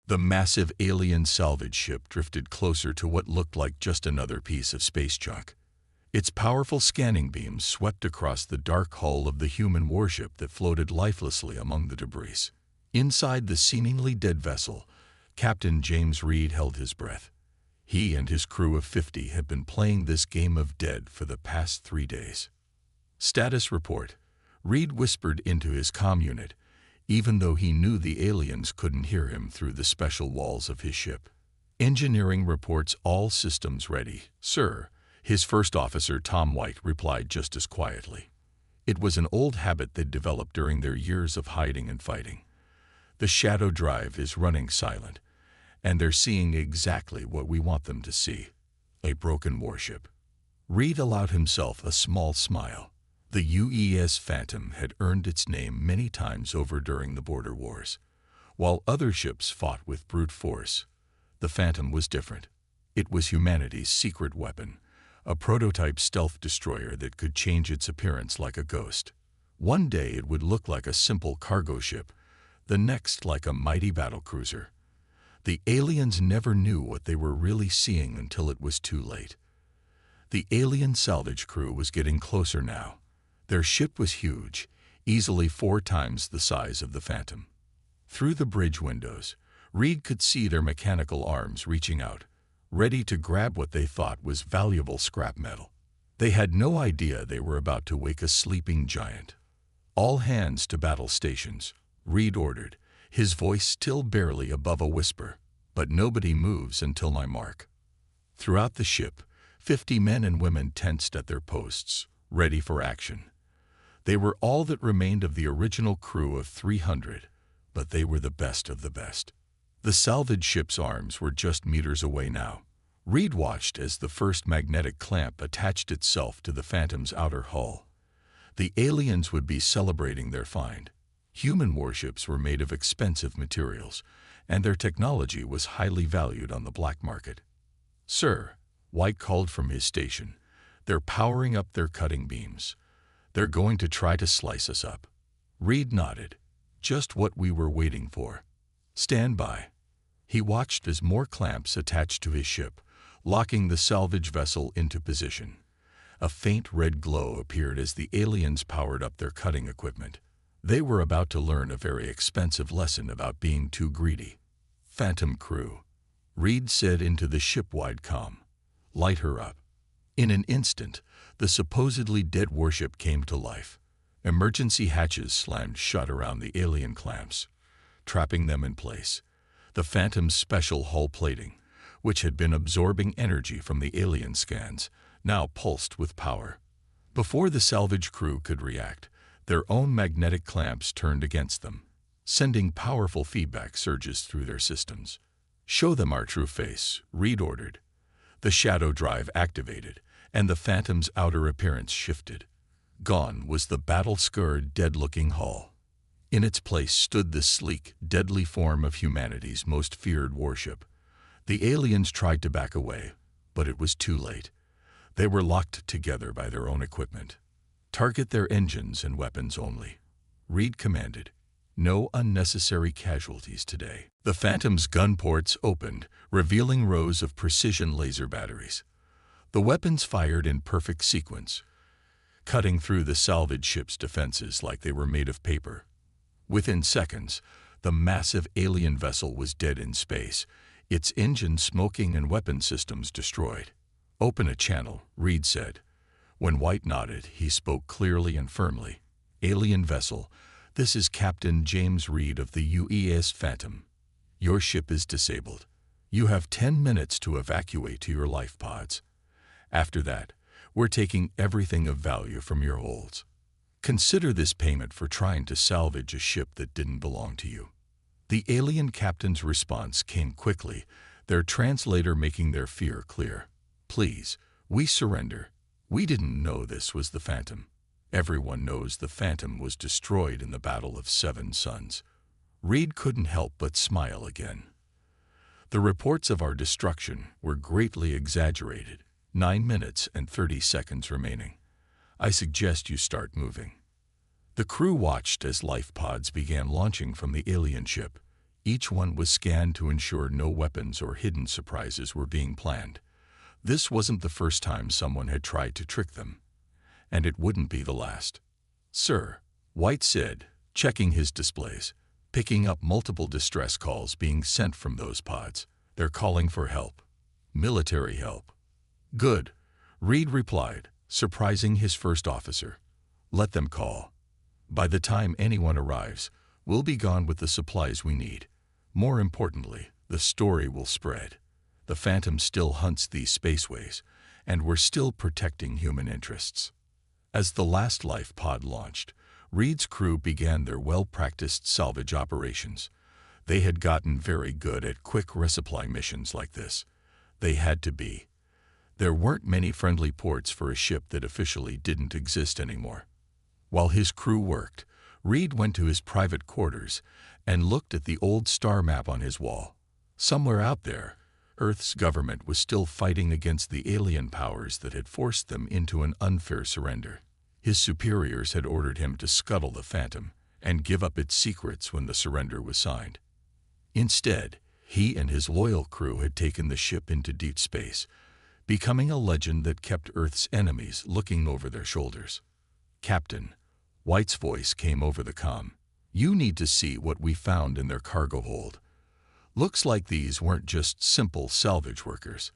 The massive alien salvage ship drifted closer to what looked like just another piece of space junk. Its powerful scanning beams swept across the dark hull of the human warship that floated lifelessly among the debris. Inside the seemingly dead vessel, Captain James Reed held his breath. He and his crew of 50 had been playing this game of dead for the past 3 days. Status report. Reed whispered into his comm unit, even though he knew the aliens couldn't hear him through the special walls of his ship. Engineering reports all systems ready, sir. His first officer, Tom White, replied just as quietly. It was an old habit they'd developed during their years of hiding and fighting. The shadow drive is running silent, and they're seeing exactly what we want them to see: a broken warship. Reed allowed himself a small smile. The UES Phantom had earned its name many times over during the border wars. While other ships fought with brute force, the Phantom was different. It was humanity's secret weapon, a prototype stealth destroyer that could change its appearance like a ghost. One day it would look like a simple cargo ship, the next like a mighty battlecruiser. The aliens never knew what they were really seeing until it was too late. The alien salvage crew was getting closer now. Their ship was huge, easily 4 times the size of the Phantom. Through the bridge windows, Reed could see their mechanical arms reaching out, ready to grab what they thought was valuable scrap metal. They had no idea they were about to wake a sleeping giant. "All hands to battle stations," Reed ordered, his voice still barely above a whisper. "But nobody moves until my mark." Throughout the ship, 50 men and women tensed at their posts, ready for action. They were all that remained of the original crew of 300, but they were the best of the best. The salvage ship's arms were just meters away now. Reed watched as the first magnetic clamp attached itself to the Phantom's outer hull. The aliens would be celebrating their find. Human warships were made of expensive materials, and their technology was highly valued on the black market. "Sir," White called from his station, "they're powering up their cutting beams. They're going to try to slice us up." Reed nodded. "Just what we were waiting for. Stand by." He watched as more clamps attached to his ship, locking the salvage vessel into position. A faint red glow appeared as the aliens powered up their cutting equipment. They were about to learn a very expensive lesson about being too greedy. "Phantom crew," Reed said into the ship-wide comm. "Light her up." In an instant, the supposedly dead warship came to life. Emergency hatches slammed shut around the alien clamps, trapping them in place. The Phantom's special hull plating, which had been absorbing energy from the alien scans, now pulsed with power. Before the salvage crew could react, their own magnetic clamps turned against them, sending powerful feedback surges through their systems. "Show them our true face," Reed ordered. The shadow drive activated, and the Phantom's outer appearance shifted. Gone was the battle-scarred, dead-looking hull. In its place stood the sleek, deadly form of humanity's most feared warship. The aliens tried to back away, but it was too late. They were locked together by their own equipment. "Target their engines and weapons only," Reed commanded. "No unnecessary casualties today." The Phantom's gun ports opened, revealing rows of precision laser batteries. The weapons fired in perfect sequence, cutting through the salvage ship's defenses like they were made of paper. Within seconds, the massive alien vessel was dead in space, its engine smoking and weapon systems destroyed. "Open a channel," Reed said. When White nodded, he spoke clearly and firmly. "Alien vessel, this is Captain James Reed of the UES Phantom. Your ship is disabled. You have 10 minutes to evacuate to your life pods. After that, we're taking everything of value from your holds. Consider this payment for trying to salvage a ship that didn't belong to you." The alien captain's response came quickly, their translator making their fear clear. "Please, we surrender. We didn't know this was the Phantom. Everyone knows the Phantom was destroyed in the Battle of 7 Suns." Reed couldn't help but smile again. "The reports of our destruction were greatly exaggerated. 9 minutes and 30 seconds remaining. I suggest you start moving." The crew watched as life pods began launching from the alien ship, Each one was scanned to ensure no weapons or hidden surprises were being planned. This wasn't the first time someone had tried to trick them, and it wouldn't be the last. "Sir," White said, checking his displays, picking up multiple distress calls being sent from those pods. "They're calling for help. Military help." "Good," Reed replied, surprising his first officer. "Let them call. By the time anyone arrives, we'll be gone with the supplies we need. More importantly, the story will spread. The Phantom still hunts these spaceways, and we're still protecting human interests." As the last life pod launched, Reed's crew began their well-practiced salvage operations. They had gotten very good at quick resupply missions like this. They had to be. There weren't many friendly ports for a ship that officially didn't exist anymore. While his crew worked, Reed went to his private quarters and looked at the old star map on his wall. Somewhere out there, Earth's government was still fighting against the alien powers that had forced them into an unfair surrender. His superiors had ordered him to scuttle the Phantom and give up its secrets when the surrender was signed. Instead, he and his loyal crew had taken the ship into deep space, becoming a legend that kept Earth's enemies looking over their shoulders. "Captain," White's voice came over the comm, "you need to see what we found in their cargo hold. Looks like these weren't just simple salvage workers.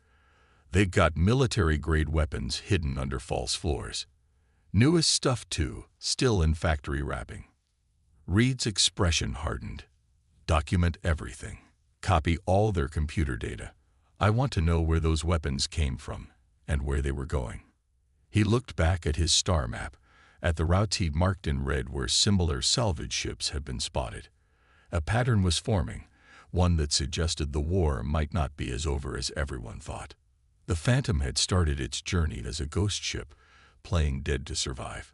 They've got military-grade weapons hidden under false floors. Newest stuff too, still in factory wrapping." Reed's expression hardened. "Document everything. Copy all their computer data. I want to know where those weapons came from and where they were going." He looked back at his star map, at the routes he'd marked in red where similar salvage ships had been spotted. A pattern was forming, one that suggested the war might not be as over as everyone thought. The Phantom had started its journey as a ghost ship, playing dead to survive.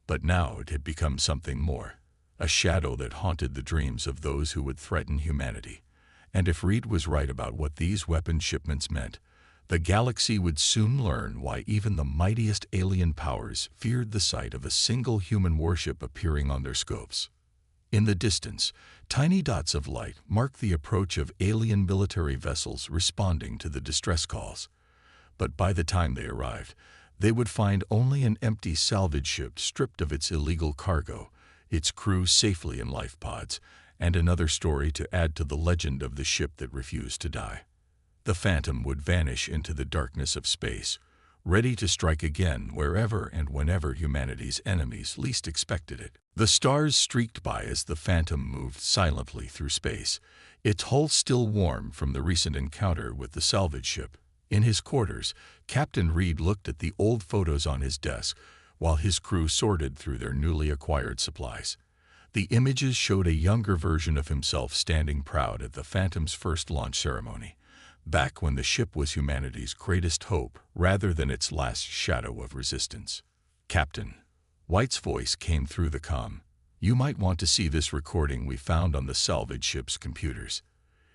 But now it had become something more, a shadow that haunted the dreams of those who would threaten humanity. And if Reed was right about what these weapon shipments meant, the galaxy would soon learn why even the mightiest alien powers feared the sight of a single human warship appearing on their scopes. In the distance, tiny dots of light marked the approach of alien military vessels responding to the distress calls. But by the time they arrived, they would find only an empty salvage ship stripped of its illegal cargo, its crew safely in life pods, and another story to add to the legend of the ship that refused to die. The Phantom would vanish into the darkness of space, ready to strike again wherever and whenever humanity's enemies least expected it. The stars streaked by as the Phantom moved silently through space, its hull still warm from the recent encounter with the salvage ship. In his quarters, Captain Reed looked at the old photos on his desk while his crew sorted through their newly acquired supplies. The images showed a younger version of himself standing proud at the Phantom's first launch ceremony, back when the ship was humanity's greatest hope rather than its last shadow of resistance. "Captain," White's voice came through the comm, "you might want to see this recording we found on the salvage ship's computers.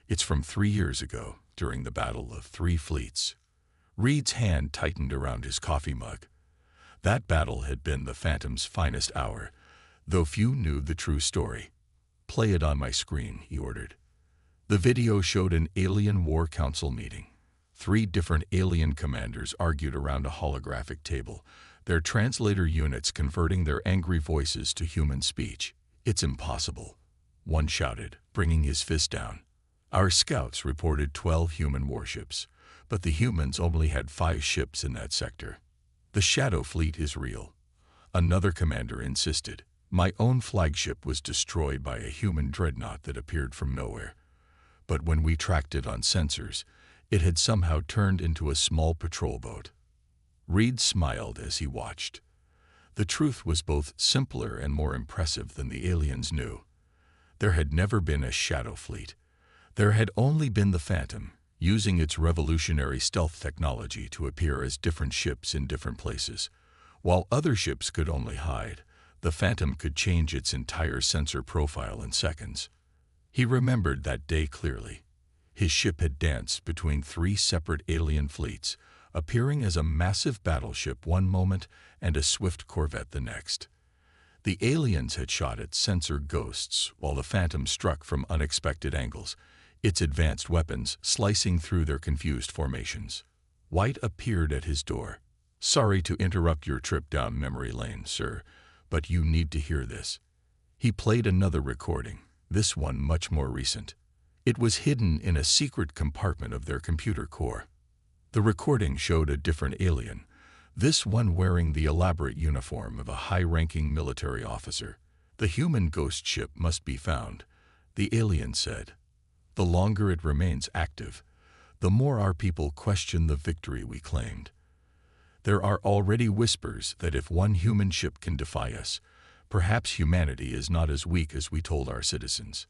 It's from 3 years ago, during the Battle of Three Fleets." Reed's hand tightened around his coffee mug. That battle had been the Phantom's finest hour, though few knew the true story. "Play it on my screen," he ordered. The video showed an alien war council meeting. 3 different alien commanders argued around a holographic table, their translator units converting their angry voices to human speech. "It's impossible," one shouted, bringing his fist down. "Our scouts reported 12 human warships, but the humans only had 5 ships in that sector. The Shadow Fleet is real," another commander insisted. "My own flagship was destroyed by a human dreadnought that appeared from nowhere. But when we tracked it on sensors, it had somehow turned into a small patrol boat." Reed smiled as he watched. The truth was both simpler and more impressive than the aliens knew. There had never been a Shadow Fleet. There had only been the Phantom, using its revolutionary stealth technology to appear as different ships in different places. While other ships could only hide, the Phantom could change its entire sensor profile in seconds. He remembered that day clearly. His ship had danced between 3 separate alien fleets, appearing as a massive battleship one moment and a swift corvette the next. The aliens had shot at sensor ghosts while the Phantom struck from unexpected angles, its advanced weapons slicing through their confused formations. White appeared at his door. "Sorry to interrupt your trip down memory lane, sir, but you need to hear this." He played another recording, this one much more recent. It was hidden in a secret compartment of their computer core. The recording showed a different alien, this one wearing the elaborate uniform of a high-ranking military officer. "The human ghost ship must be found," the alien said. "The longer it remains active, the more our people question the victory we claimed. There are already whispers that if one human ship can defy us, perhaps humanity is not as weak as we told our citizens."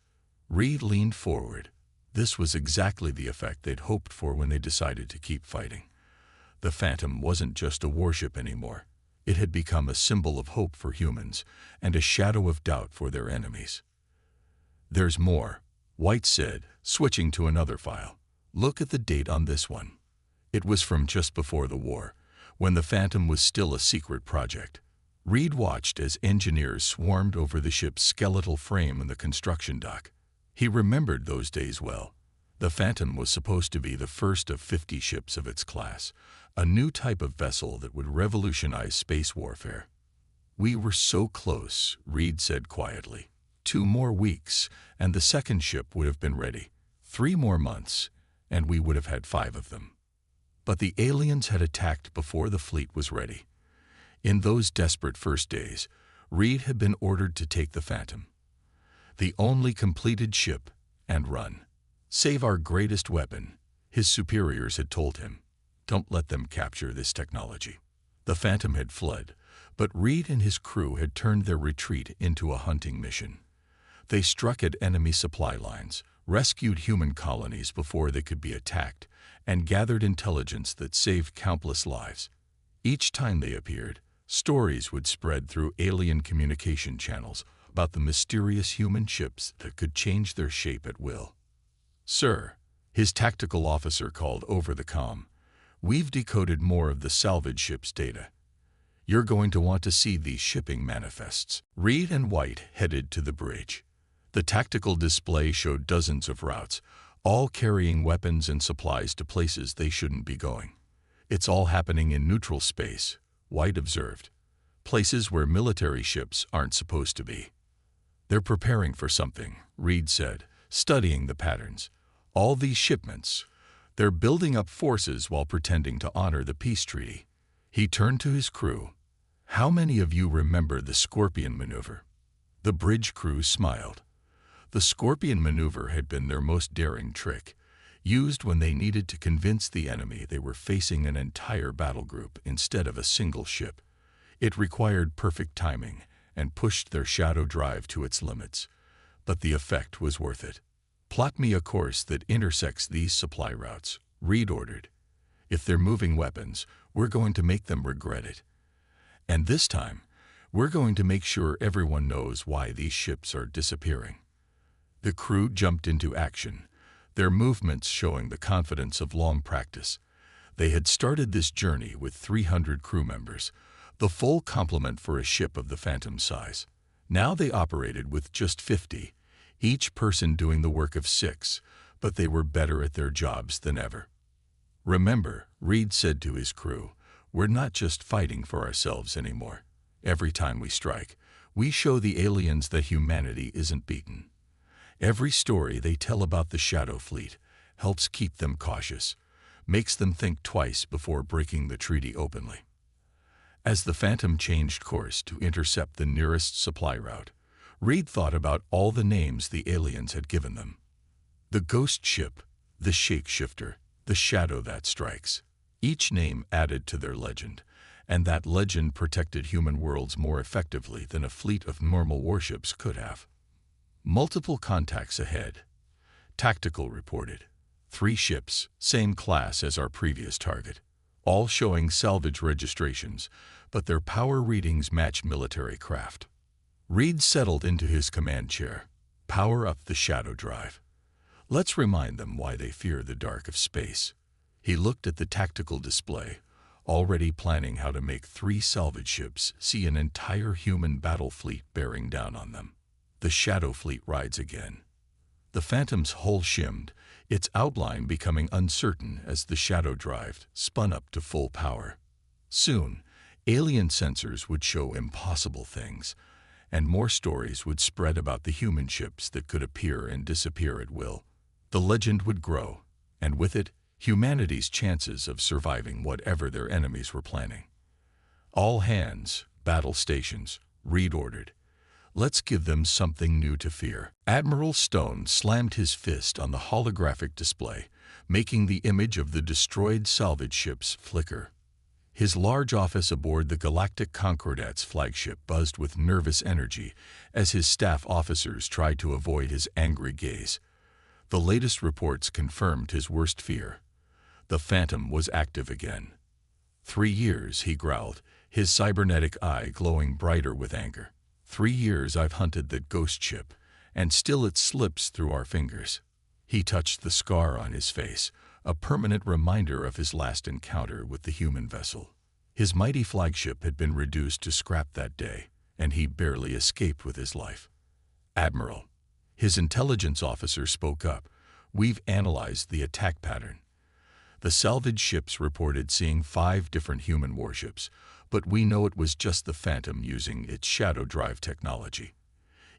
Reed leaned forward. This was exactly the effect they'd hoped for when they decided to keep fighting. The Phantom wasn't just a warship anymore. It had become a symbol of hope for humans and a shadow of doubt for their enemies. "There's more," White said, switching to another file. "Look at the date on this one." It was from just before the war, when the Phantom was still a secret project. Reed watched as engineers swarmed over the ship's skeletal frame in the construction dock. He remembered those days well. The Phantom was supposed to be the first of 50 ships of its class, a new type of vessel that would revolutionize space warfare. "We were so close," Reed said quietly. 2 more weeks, and the second ship would have been ready. 3 more months, and we would have had 5 of them. But the aliens had attacked before the fleet was ready. In those desperate first days, Reed had been ordered to take the Phantom, the only completed ship, and run. "Save our greatest weapon," his superiors had told him. "Don't let them capture this technology." The Phantom had fled, but Reed and his crew had turned their retreat into a hunting mission. They struck at enemy supply lines, rescued human colonies before they could be attacked, and gathered intelligence that saved countless lives. Each time they appeared, stories would spread through alien communication channels about the mysterious human ships that could change their shape at will. "Sir," his tactical officer called over the comm, "we've decoded more of the salvage ship's data. You're going to want to see these shipping manifests." Reed and White headed to the bridge. The tactical display showed dozens of routes, all carrying weapons and supplies to places they shouldn't be going. "It's all happening in neutral space," White observed. "Places where military ships aren't supposed to be." "They're preparing for something," Reed said, studying the patterns. "All these shipments, they're building up forces while pretending to honor the peace treaty." He turned to his crew. "How many of you remember the Scorpion maneuver?" The bridge crew smiled. The Scorpion maneuver had been their most daring trick, used when they needed to convince the enemy they were facing an entire battle group instead of a single ship. It required perfect timing and pushed their shadow drive to its limits, but the effect was worth it. "Plot me a course that intersects these supply routes," Reed ordered. "If they're moving weapons, we're going to make them regret it. And this time, we're going to make sure everyone knows why these ships are disappearing." The crew jumped into action, their movements showing the confidence of long practice. They had started this journey with 300 crew members, the full complement for a ship of the Phantom size. Now they operated with just 50, each person doing the work of 6, but they were better at their jobs than ever. "Remember," Reed said to his crew, "we're not just fighting for ourselves anymore. Every time we strike, we show the aliens that humanity isn't beaten." Every story they tell about the Shadow Fleet helps keep them cautious, makes them think twice before breaking the treaty openly. As the Phantom changed course to intercept the nearest supply route, Reed thought about all the names the aliens had given them. The Ghost Ship, the Shapeshifter, the Shadow That Strikes. Each name added to their legend, and that legend protected human worlds more effectively than a fleet of normal warships could have. "Multiple contacts ahead," Tactical reported. 3 ships, same class as our previous target, all showing salvage registrations, but their power readings match military craft. Reed settled into his command chair. "Power up the shadow drive. Let's remind them why they fear the dark of space." He looked at the tactical display. already planning how to make 3 salvage ships see an entire human battle fleet bearing down on them. The Shadow Fleet rides again. The Phantom's hull shimmed, its outline becoming uncertain as the shadow drive spun up to full power. Soon, alien sensors would show impossible things, and more stories would spread about the human ships that could appear and disappear at will. The legend would grow, and with it, humanity's chances of surviving whatever their enemies were planning. All hands, battle stations, Reed ordered. Let's give them something new to fear. Admiral Stone slammed his fist on the holographic display, making the image of the destroyed salvage ships flicker. His large office aboard the Galactic Concordat's flagship buzzed with nervous energy as his staff officers tried to avoid his angry gaze. The latest reports confirmed his worst fear. The Phantom was active again. 3 years, he growled, his cybernetic eye glowing brighter with anger. 3 years I've hunted that ghost ship, and still it slips through our fingers. He touched the scar on his face, a permanent reminder of his last encounter with the human vessel. His mighty flagship had been reduced to scrap that day, and he barely escaped with his life. Admiral, his intelligence officer spoke up, we've analyzed the attack pattern. The salvage ships reported seeing 5 different human warships, but we know it was just the Phantom using its shadow drive technology.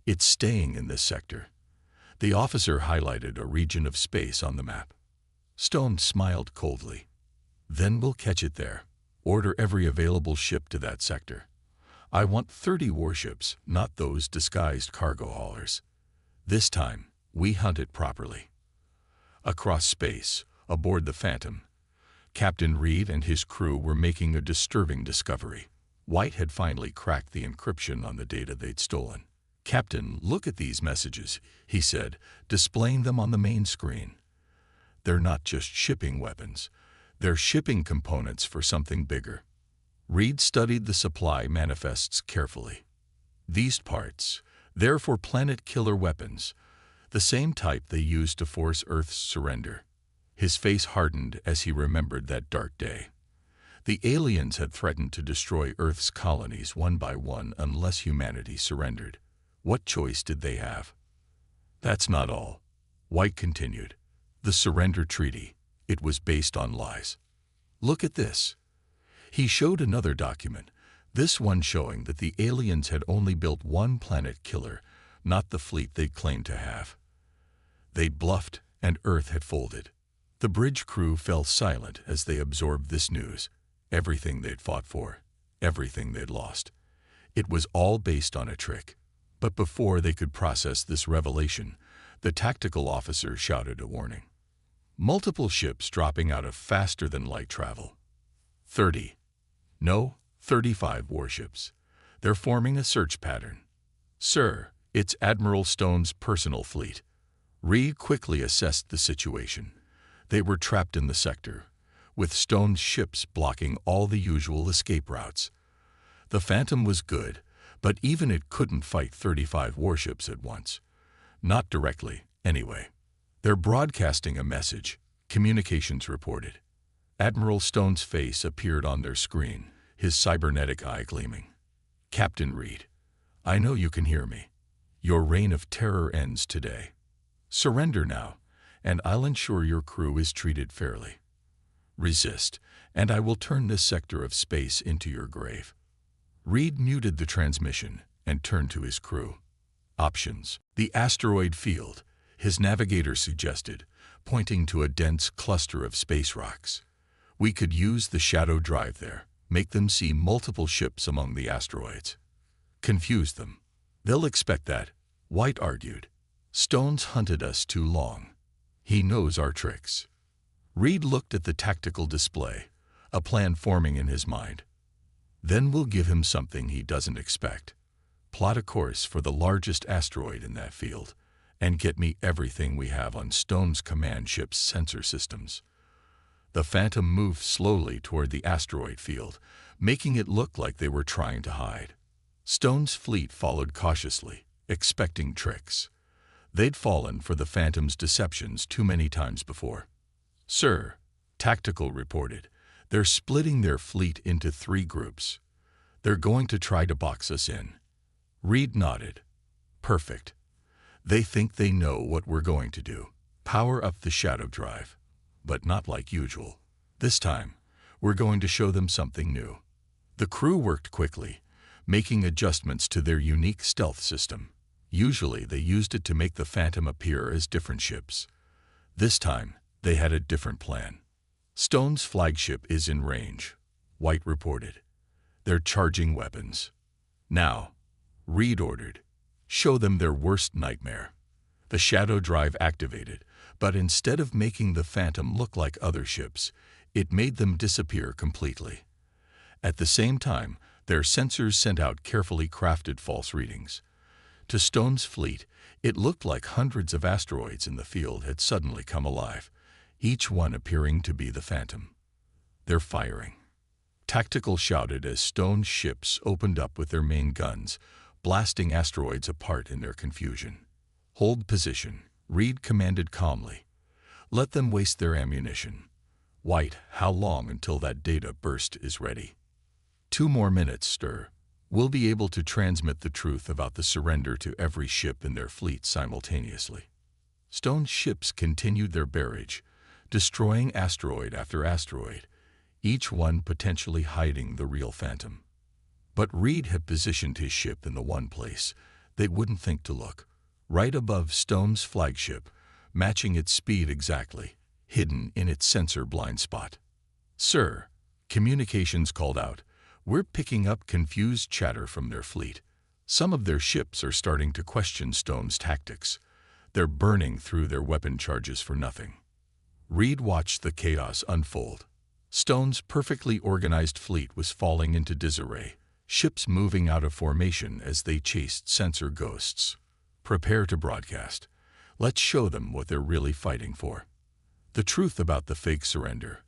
It's staying in this sector. The officer highlighted a region of space on the map. Stone smiled coldly. Then we'll catch it there. Order every available ship to that sector. I want 30 warships, not those disguised cargo haulers. This time, we hunt it properly. Across space, aboard the Phantom, Captain Reed and his crew were making a disturbing discovery. White had finally cracked the encryption on the data they'd stolen. Captain, look at these messages, he said, displaying them on the main screen. They're not just shipping weapons. They're shipping components for something bigger. Reed studied the supply manifests carefully. These parts, they're for planet-killer weapons, the same type they used to force Earth's surrender. His face hardened as he remembered that dark day. The aliens had threatened to destroy Earth's colonies one by one unless humanity surrendered. What choice did they have? That's not all. White continued. The surrender treaty, it was based on lies. Look at this. He showed another document, this one showing that the aliens had only built one planet killer, not the fleet they claimed to have. They'd bluffed, and Earth had folded. The bridge crew fell silent as they absorbed this news. Everything they'd fought for, everything they'd lost. It was all based on a trick. But before they could process this revelation, the tactical officer shouted a warning. Multiple ships dropping out of faster-than-light travel. 30. No, 35 warships. They're forming a search pattern. Sir, it's Admiral Stone's personal fleet. Reed quickly assessed the situation. They were trapped in the sector, with Stone's ships blocking all the usual escape routes. The Phantom was good, but even it couldn't fight 35 warships at once. Not directly, anyway. They're broadcasting a message, communications reported. Admiral Stone's face appeared on their screen, his cybernetic eye gleaming. Captain Reed, I know you can hear me. Your reign of terror ends today. Surrender now, and I'll ensure your crew is treated fairly. Resist, and I will turn this sector of space into your grave. Reed muted the transmission and turned to his crew. Options. The asteroid field, his navigator suggested, pointing to a dense cluster of space rocks. We could use the shadow drive there, make them see multiple ships among the asteroids. Confuse them. They'll expect that, White argued. Stone's hunted us too long. He knows our tricks. Reed looked at the tactical display, a plan forming in his mind. Then we'll give him something he doesn't expect. Plot a course for the largest asteroid in that field, and get me everything we have on Stone's command ship's sensor systems. The Phantom moved slowly toward the asteroid field, making it look like they were trying to hide. Stone's fleet followed cautiously, expecting tricks. They'd fallen for the Phantom's deceptions too many times before. Sir, Tactical reported, They're splitting their fleet into 3 groups. They're going to try to box us in. Reed nodded. Perfect. They think they know what we're going to do. Power up the shadow drive. But not like usual. This time, we're going to show them something new. The crew worked quickly, making adjustments to their unique stealth system. Usually, they used it to make the Phantom appear as different ships. This time, they had a different plan. Stone's flagship is in range, White reported. They're charging weapons. Now, Reed ordered, show them their worst nightmare. The shadow drive activated, but instead of making the Phantom look like other ships, it made them disappear completely. At the same time, their sensors sent out carefully crafted false readings. To Stone's fleet, it looked like hundreds of asteroids in the field had suddenly come alive, each one appearing to be the Phantom. They're firing. Tactical shouted as Stone's ships opened up with their main guns, blasting asteroids apart in their confusion. Hold position, Reed commanded calmly. Let them waste their ammunition. White, how long until that data burst is ready? 2 more minutes, Stir. We'll be able to transmit the truth about the surrender to every ship in their fleet simultaneously. Stone's ships continued their barrage, destroying asteroid after asteroid, each one potentially hiding the real Phantom. But Reed had positioned his ship in the one place they wouldn't think to look, right above Stone's flagship, matching its speed exactly, hidden in its sensor blind spot. Sir, communications called out. We're picking up confused chatter from their fleet. Some of their ships are starting to question Stone's tactics. They're burning through their weapon charges for nothing. Reed watched the chaos unfold. Stone's perfectly organized fleet was falling into disarray, ships moving out of formation as they chased sensor ghosts. Prepare to broadcast. Let's show them what they're really fighting for. The truth about the fake surrender,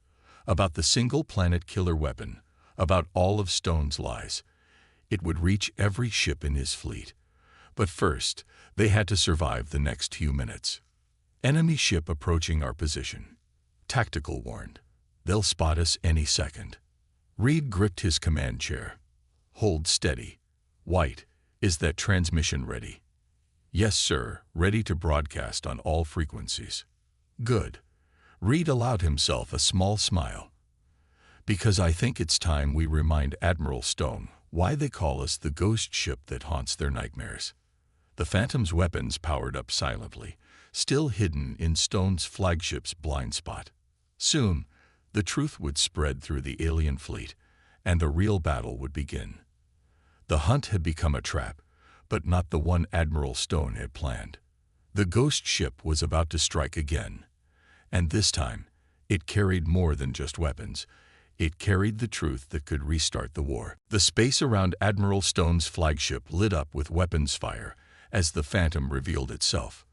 about the single-planet killer weapon, about all of Stone's lies. It would reach every ship in his fleet. But first, they had to survive the next few minutes. Enemy ship approaching our position. Tactical warned. They'll spot us any second. Reed gripped his command chair. Hold steady. White, is that transmission ready? Yes, sir, ready to broadcast on all frequencies. Good. Reed allowed himself a small smile. Because I think it's time we remind Admiral Stone why they call us the ghost ship that haunts their nightmares. The Phantom's weapons powered up silently, still hidden in Stone's flagship's blind spot. Soon, the truth would spread through the alien fleet, and the real battle would begin. The hunt had become a trap, but not the one Admiral Stone had planned. The ghost ship was about to strike again, and this time, it carried more than just weapons. It carried the truth that could restart the war. The space around Admiral Stone's flagship lit up with weapons fire as the Phantom revealed itself.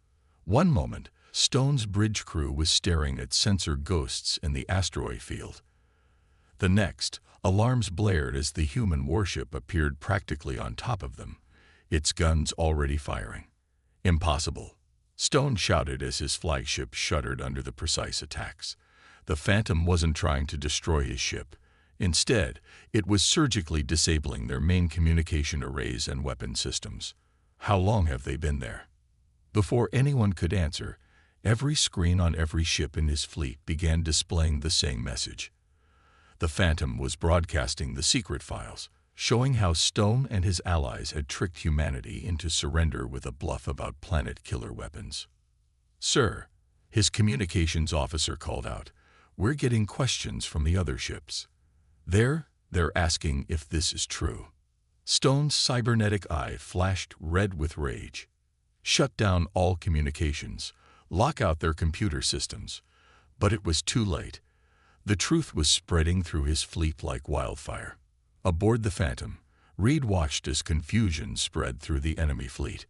One moment, Stone's bridge crew was staring at sensor ghosts in the asteroid field. The next, alarms blared as the human warship appeared practically on top of them, its guns already firing. Impossible, Stone shouted as his flagship shuddered under the precise attacks. The Phantom wasn't trying to destroy his ship. Instead, it was surgically disabling their main communication arrays and weapon systems. How long have they been there? Before anyone could answer, every screen on every ship in his fleet began displaying the same message. The Phantom was broadcasting the secret files, showing how Stone and his allies had tricked humanity into surrender with a bluff about planet-killer weapons. Sir, his communications officer called out, we're getting questions from the other ships. They're asking if this is true. Stone's cybernetic eye flashed red with rage. Shut down all communications, lock out their computer systems. But it was too late. The truth was spreading through his fleet like wildfire. Aboard the Phantom, Reed watched as confusion spread through the enemy fleet.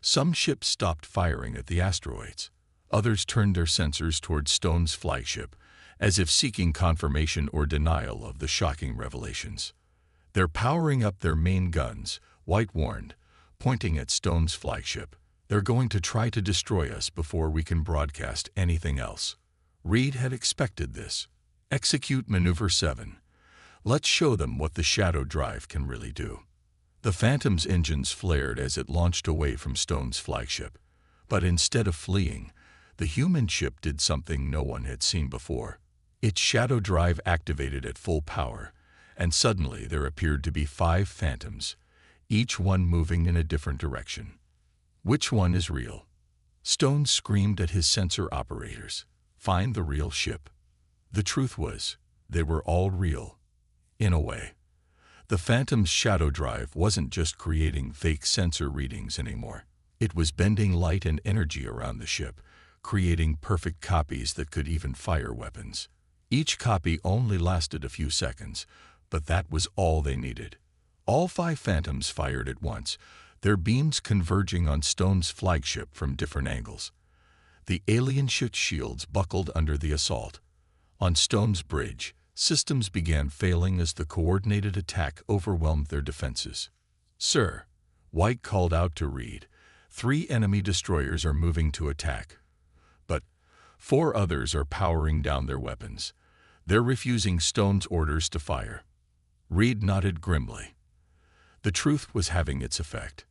Some ships stopped firing at the asteroids. Others turned their sensors toward Stone's flagship, as if seeking confirmation or denial of the shocking revelations. They're powering up their main guns, White warned, pointing at Stone's flagship. They're going to try to destroy us before we can broadcast anything else. Reed had expected this. Execute Maneuver 7. Let's show them what the shadow drive can really do. The Phantom's engines flared as it launched away from Stone's flagship. But instead of fleeing, the human ship did something no one had seen before. Its shadow drive activated at full power, and suddenly there appeared to be 5 Phantoms, each one moving in a different direction. Which one is real? Stone screamed at his sensor operators. Find the real ship. The truth was, they were all real. In a way. The Phantom's shadow drive wasn't just creating fake sensor readings anymore. It was bending light and energy around the ship, creating perfect copies that could even fire weapons. Each copy only lasted a few seconds, but that was all they needed. All 5 Phantoms fired at once, their beams converging on Stone's flagship from different angles. The alien ship's shields buckled under the assault. On Stone's bridge, systems began failing as the coordinated attack overwhelmed their defenses. "Sir," White called out to Reed, 3 enemy destroyers are moving to attack. But 4 others are powering down their weapons. They're refusing Stone's orders to fire. Reed nodded grimly. The truth was having its effect.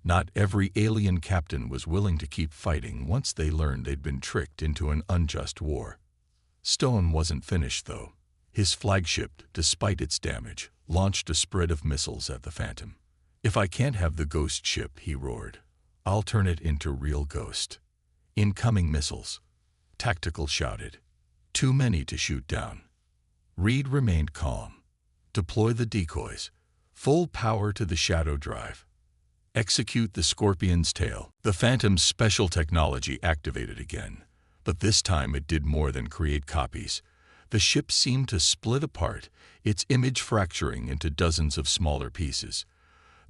Not every alien captain was willing to keep fighting once they learned they'd been tricked into an unjust war. Stone wasn't finished, though. His flagship, despite its damage, launched a spread of missiles at the Phantom. "If I can't have the ghost ship," he roared, "I'll turn it into real ghost." "Incoming missiles," Tactical shouted. "Too many to shoot down." Reed remained calm. "Deploy the decoys. Full power to the shadow drive. Execute the Scorpion's tail." The Phantom's special technology activated again, but this time it did more than create copies. The ship seemed to split apart, its image fracturing into dozens of smaller pieces.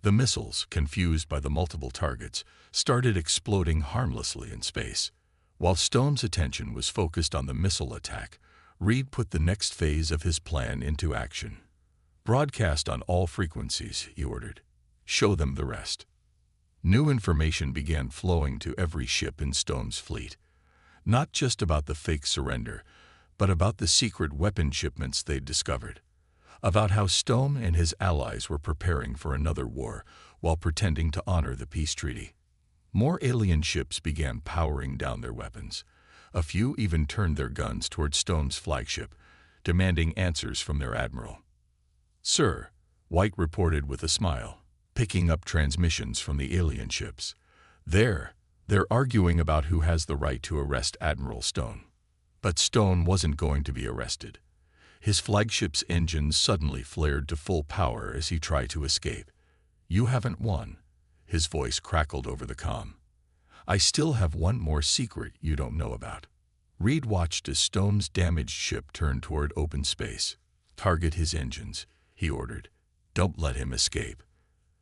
The missiles, confused by the multiple targets, started exploding harmlessly in space. While Stone's attention was focused on the missile attack, Reed put the next phase of his plan into action. "Broadcast on all frequencies," he ordered. "Show them the rest." New information began flowing to every ship in Stone's fleet. Not just about the fake surrender, but about the secret weapon shipments they'd discovered. About how Stone and his allies were preparing for another war while pretending to honor the peace treaty. More alien ships began powering down their weapons. A few even turned their guns toward Stone's flagship, demanding answers from their admiral. "Sir," White reported with a smile, picking up transmissions from the alien ships. They're arguing about who has the right to arrest Admiral Stone." But Stone wasn't going to be arrested. His flagship's engines suddenly flared to full power as he tried to escape. "You haven't won," his voice crackled over the comm. "I still have one more secret you don't know about." Reed watched as Stone's damaged ship turned toward open space. "Target his engines," he ordered. "Don't let him escape."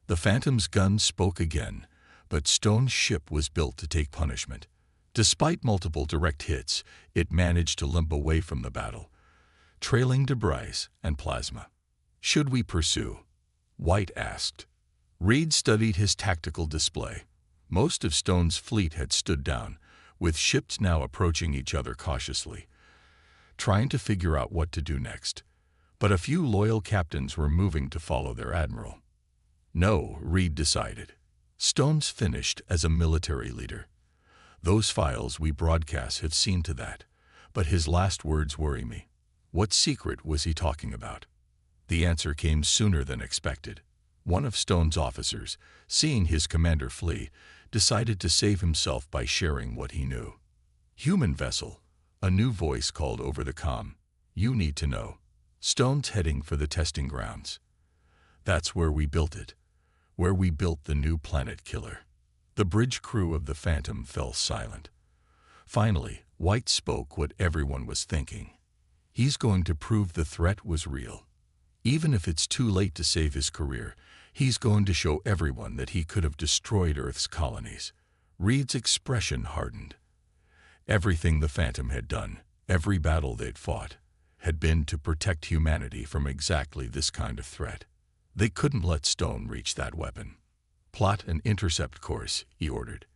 The Phantom's gun spoke again, but Stone's ship was built to take punishment. Despite multiple direct hits, it managed to limp away from the battle, trailing debris and plasma. "Should we pursue?" White asked. Reed studied his tactical display. Most of Stone's fleet had stood down, with ships now approaching each other cautiously, trying to figure out what to do next. But a few loyal captains were moving to follow their admiral. "No," Reed decided. "Stone's finished as a military leader. Those files we broadcast have seen to that, but his last words worry me." What secret was he talking about? The answer came sooner than expected. One of Stone's officers, seeing his commander flee, decided to save himself by sharing what he knew. "Human vessel," a new voice called over the comm. "You need to know. Stone's heading for the testing grounds. That's where we built it, where we built the new planet killer." The bridge crew of the Phantom fell silent. Finally, White spoke what everyone was thinking. He's going to prove the threat was real. Even if it's too late to save his career, he's going to show everyone that he could have destroyed Earth's colonies. Reed's expression hardened. Everything the Phantom had done, every battle they'd fought, had been to protect humanity from exactly this kind of threat. They couldn't let Stone reach that weapon. "Plot an intercept course," he ordered,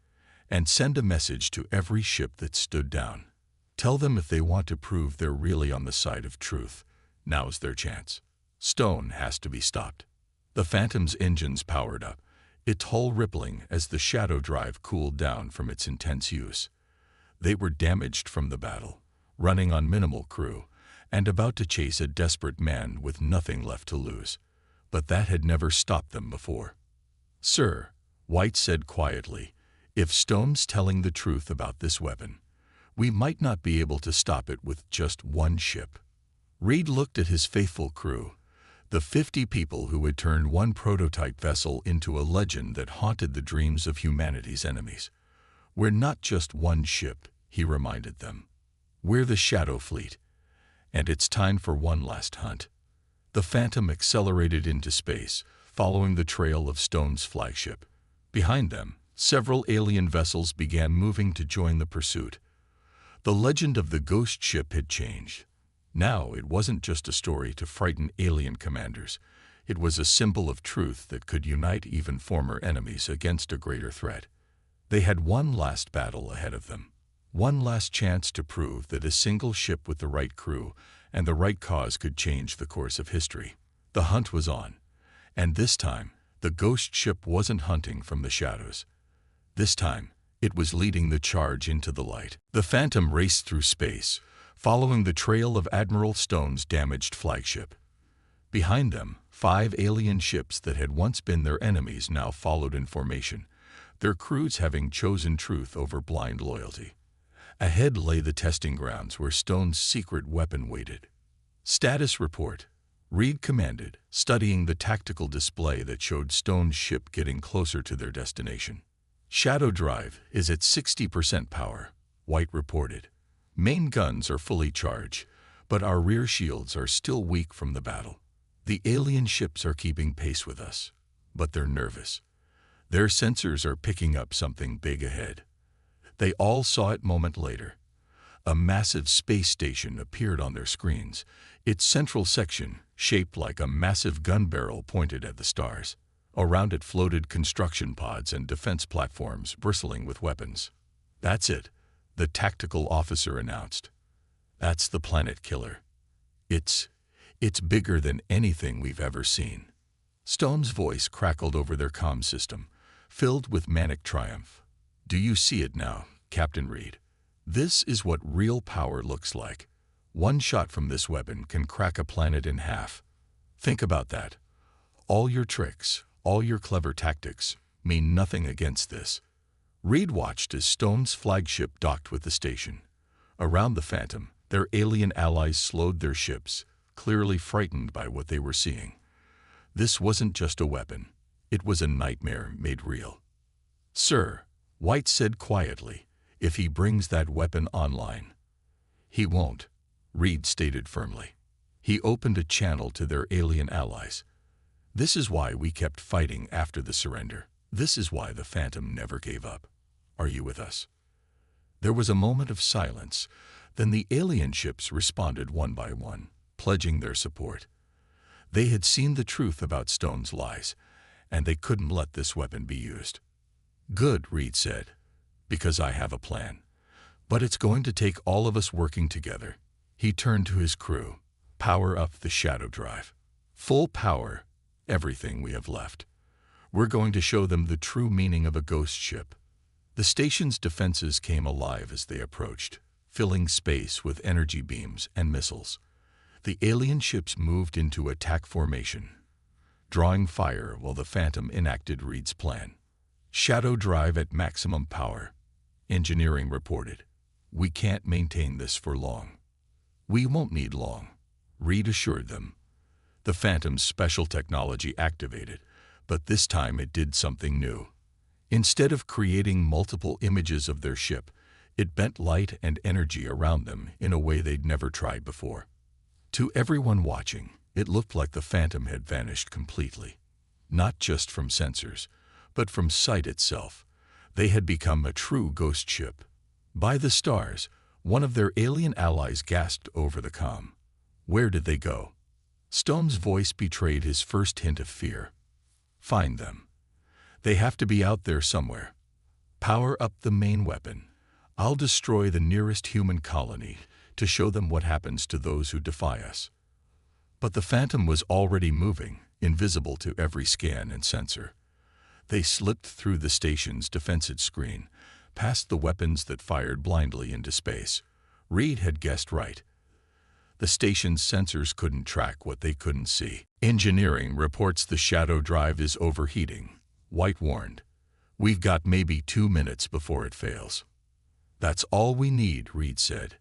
"and send a message to every ship that stood down. Tell them if they want to prove they're really on the side of truth, now's their chance. Stone has to be stopped. The Phantom's engines powered up, its hull rippling as the shadow drive cooled down from its intense use. They were damaged from the battle, running on minimal crew, and about to chase a desperate man with nothing left to lose. But that had never stopped them before. "Sir," White said quietly, "if Stone's telling the truth about this weapon, we might not be able to stop it with just one ship." Reed looked at his faithful crew, the 50 people who had turned one prototype vessel into a legend that haunted the dreams of humanity's enemies. "We're not just one ship," he reminded them. "We're the Shadow Fleet, and it's time for one last hunt." The Phantom accelerated into space, following the trail of Stone's flagship. Behind them, several alien vessels began moving to join the pursuit. The legend of the ghost ship had changed. Now it wasn't just a story to frighten alien commanders. It was a symbol of truth that could unite even former enemies against a greater threat. They had one last battle ahead of them. One last chance to prove that a single ship with the right crew and the right cause could change the course of history. The hunt was on. And this time, the ghost ship wasn't hunting from the shadows. This time, it was leading the charge into the light. The Phantom raced through space, following the trail of Admiral Stone's damaged flagship. Behind them, 5 alien ships that had once been their enemies now followed in formation, their crews having chosen truth over blind loyalty. Ahead lay the testing grounds where Stone's secret weapon waited. "Status report," Reed commanded, studying the tactical display that showed Stone's ship getting closer to their destination. "Shadow drive is at 60% power," White reported. "Main guns are fully charged, but our rear shields are still weak from the battle. The alien ships are keeping pace with us, but they're nervous. Their sensors are picking up something big ahead." They all saw it a moment later. A massive space station appeared on their screens, its central section shaped like a massive gun barrel pointed at the stars. Around it floated construction pods and defense platforms bristling with weapons. "That's it," the tactical officer announced. "That's the planet killer. It's bigger than anything we've ever seen." Stone's voice crackled over their comm system, filled with manic triumph. "Do you see it now, Captain Reed? This is what real power looks like. One shot from this weapon can crack a planet in half. Think about that. All your tricks, all your clever tactics, mean nothing against this." Reed watched as Stone's flagship docked with the station. Around the Phantom, their alien allies slowed their ships, clearly frightened by what they were seeing. This wasn't just a weapon. It was a nightmare made real. "Sir," White said quietly, "if he brings that weapon online." "He won't," Reed stated firmly. He opened a channel to their alien allies. "This is why we kept fighting after the surrender. This is why the Phantom never gave up. Are you with us?" There was a moment of silence. Then the alien ships responded one by one, pledging their support. They had seen the truth about Stone's lies, and they couldn't let this weapon be used. "Good," Reed said, "because I have a plan. But it's going to take all of us working together." He turned to his crew. "Power up the shadow drive. Full power, everything we have left. We're going to show them the true meaning of a ghost ship." The station's defenses came alive as they approached, filling space with energy beams and missiles. The alien ships moved into attack formation, drawing fire while the Phantom enacted Reed's plan. "Shadow drive at maximum power," engineering reported. "We can't maintain this for long." "We won't need long," Reed assured them. The Phantom's special technology activated, but this time it did something new. Instead of creating multiple images of their ship, it bent light and energy around them in a way they'd never tried before. To everyone watching, it looked like the Phantom had vanished completely. Not just from sensors, but from sight itself. They had become a true ghost ship. "By the stars," one of their alien allies gasped over the comm. "Where did they go?" Stone's voice betrayed his first hint of fear. "Find them. They have to be out there somewhere. Power up the main weapon. I'll destroy the nearest human colony to show them what happens to those who defy us. But the Phantom was already moving, invisible to every scan and sensor. They slipped through the station's defensive screen, past the weapons that fired blindly into space. Reed had guessed right. The station's sensors couldn't track what they couldn't see. Engineering reports the shadow drive is overheating. White warned. We've got maybe 2 minutes before it fails. That's all we need, Reed said.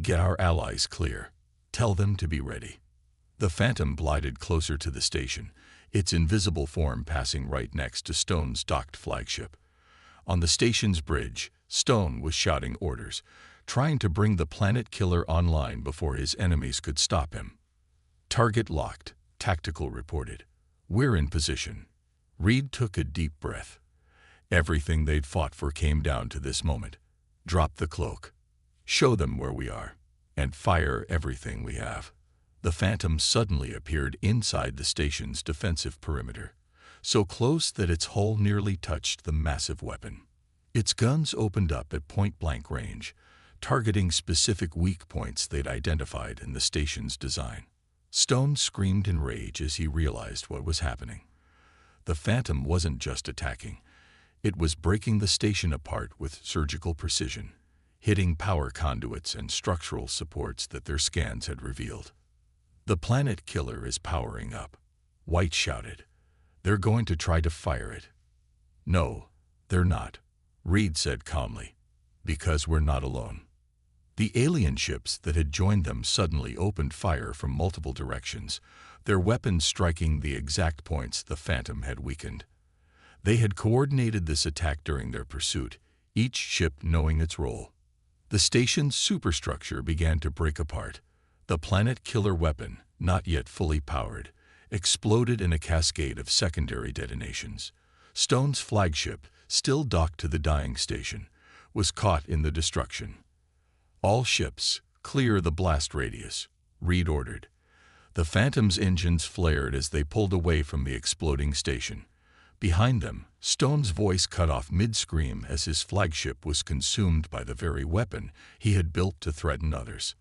Get our allies clear. Tell them to be ready. The Phantom glided closer to the station, its invisible form passing right next to Stone's docked flagship. On the station's bridge, Stone was shouting orders, trying to bring the planet killer online before his enemies could stop him. Target locked, Tactical reported. We're in position. Reed took a deep breath. Everything they'd fought for came down to this moment. Drop the cloak. Show them where we are. And fire everything we have. The Phantom suddenly appeared inside the station's defensive perimeter, so close that its hull nearly touched the massive weapon. Its guns opened up at point-blank range, targeting specific weak points they'd identified in the station's design. Stone screamed in rage as he realized what was happening. The Phantom wasn't just attacking. It was breaking the station apart with surgical precision, hitting power conduits and structural supports that their scans had revealed. The planet killer is powering up, White shouted. They're going to try to fire it. No, they're not, Reed said calmly, because we're not alone. The alien ships that had joined them suddenly opened fire from multiple directions, their weapons striking the exact points the Phantom had weakened. They had coordinated this attack during their pursuit, each ship knowing its role. The station's superstructure began to break apart. The planet killer weapon, not yet fully powered, exploded in a cascade of secondary detonations. Stone's flagship, still docked to the dying station, was caught in the destruction. All ships, clear the blast radius, Reed ordered. The Phantom's engines flared as they pulled away from the exploding station. Behind them, Stone's voice cut off mid-scream as his flagship was consumed by the very weapon he had built to threaten others.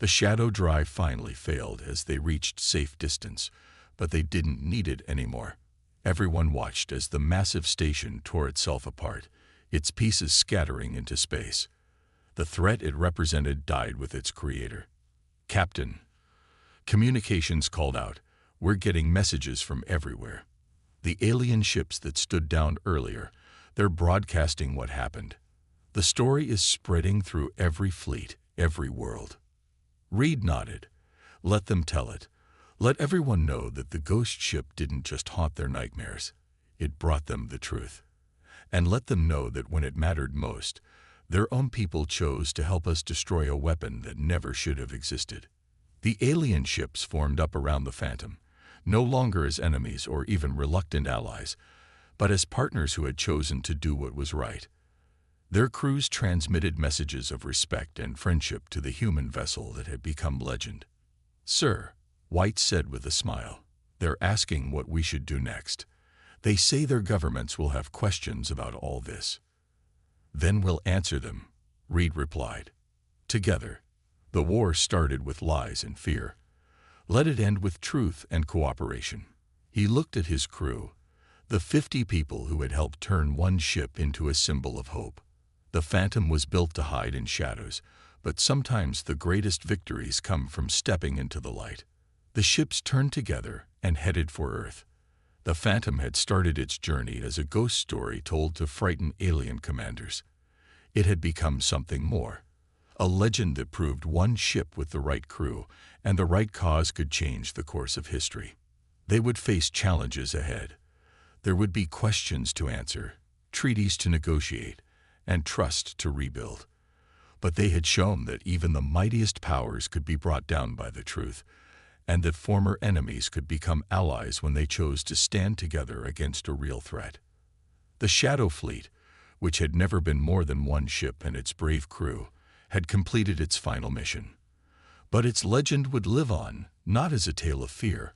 The shadow drive finally failed as they reached safe distance, but they didn't need it anymore. Everyone watched as the massive station tore itself apart, its pieces scattering into space. The threat it represented died with its creator. Captain, communications called out. We're getting messages from everywhere. The alien ships that stood down earlier, they're broadcasting what happened. The story is spreading through every fleet, every world. Reed nodded. Let them tell it. Let everyone know that the ghost ship didn't just haunt their nightmares. It brought them the truth. And let them know that when it mattered most, their own people chose to help us destroy a weapon that never should have existed. The alien ships formed up around the Phantom, no longer as enemies or even reluctant allies, but as partners who had chosen to do what was right. Their crews transmitted messages of respect and friendship to the human vessel that had become legend. Sir, White said with a smile, they're asking what we should do next. They say their governments will have questions about all this. Then we'll answer them, Reed replied. Together. The war started with lies and fear. Let it end with truth and cooperation. He looked at his crew, the 50 people who had helped turn one ship into a symbol of hope. The Phantom was built to hide in shadows, but sometimes the greatest victories come from stepping into the light. The ships turned together and headed for Earth. The Phantom had started its journey as a ghost story told to frighten alien commanders. It had become something more. A legend that proved one ship with the right crew and the right cause could change the course of history. They would face challenges ahead. There would be questions to answer, treaties to negotiate, and trust to rebuild. But they had shown that even the mightiest powers could be brought down by the truth, and that former enemies could become allies when they chose to stand together against a real threat. The Shadow Fleet, which had never been more than one ship and its brave crew, had completed its final mission. But its legend would live on, not as a tale of fear,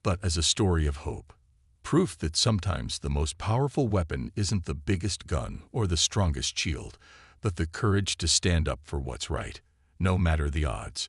but as a story of hope. Proof that sometimes the most powerful weapon isn't the biggest gun or the strongest shield, but the courage to stand up for what's right, no matter the odds.